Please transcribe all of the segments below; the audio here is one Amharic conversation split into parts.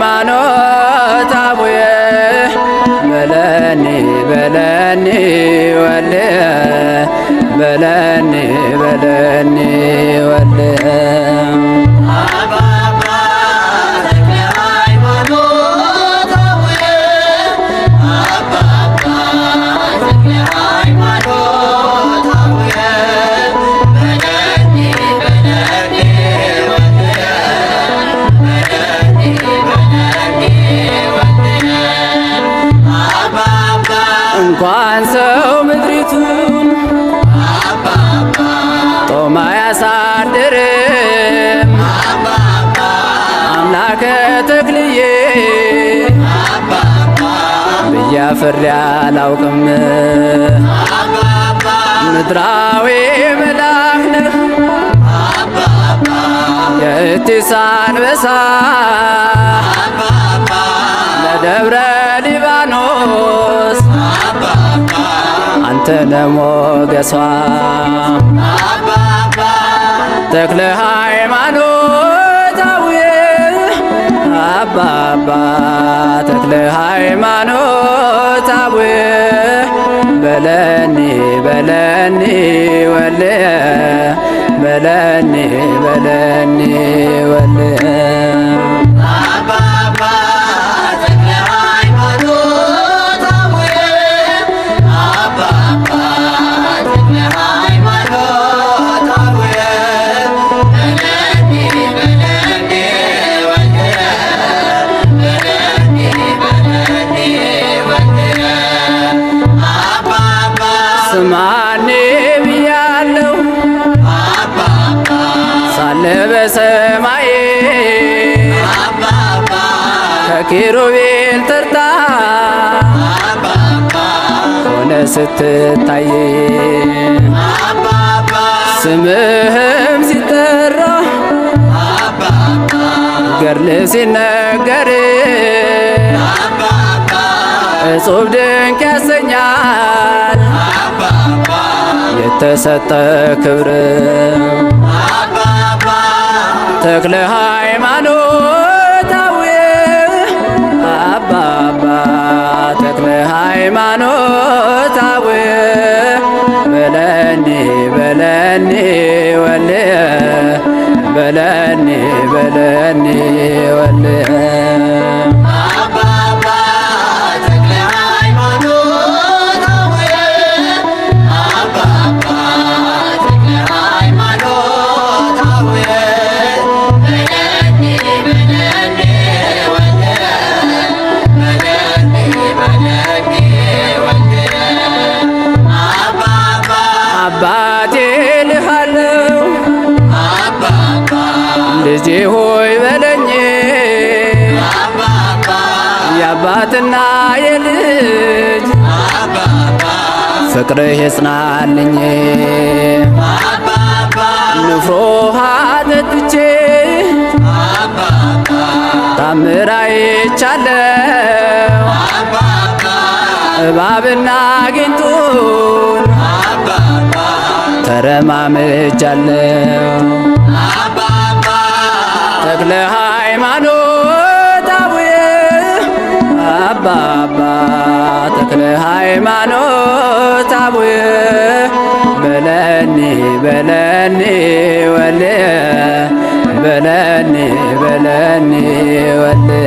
ሃይማኖት አቡየ በለኒ በለኒ ወልየ በለኒ በለኒ ወልየ እንኳን ሰው ምድሪቱን ጦም አያሳድርም አምላከ ተክልዬ ብዬ አፍሬ አላውቅም። ምድራዊ መልአክ ነህ የእቲስ አንበሳ ለደብረ ሊባኖስ አንተ ነሞገሷ ተክለ ሃይማኖት አቡየ አባባ ተክለ ሃይማኖት አቡየ በለኒ በለኒ ወልየ በለኒ በለኒ ወልየ ስማኔ ብያለሁ ሳለ በሰማይ ከኪሩቤል ተርታ ሆነ ስትታይ ስምህም ሲጠራ ገድል ሲነገር እጹብ ድንቅ ያሰኛል የተሰጠ ክብር ተክለ ሃይማኖት አቡየ አባባ ተክለ ሃይማኖት አቡየ በለኒ በለኒ ወልየ በለኒ በለኒ ወልየ አባቴ ልሃለው ልጄ ሆይ በለኝ የአባትና የልጅ ፍቅርህ ይጽናልኝ ንፍሮ ውሃ ጠጥቼ ታምር አይቻለው እባብና ጊንጡን ተረማምጃለው ተክለ ሃይማኖት አቡየ አባባ ተክለ ሃይማኖት አቡየ በለኒ በለኒ ወልየ በለኒ በለኒ ወልየ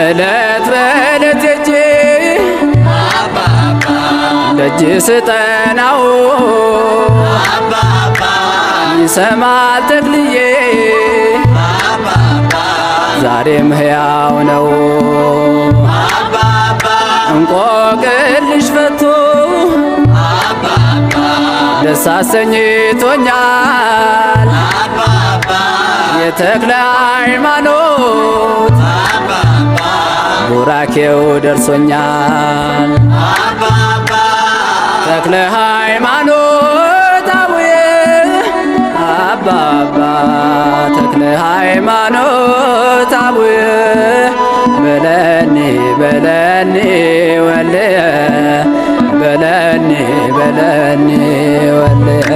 እለት በእለት ሄጄ ደጅ ስጠናው ይሰማል ተክልዬ ዛሬም ሕያው ነው እንቆቅልሽ ፈቶ ደስ አሰኝቶኛል የተክለ ሃይማኖት ቡራኬው ደርሶኛል ተክለ ሃይማኖት ሃይማኖት አቡየ በለኒ በለኒ ወልየ በለኒ በለኒ ወልየ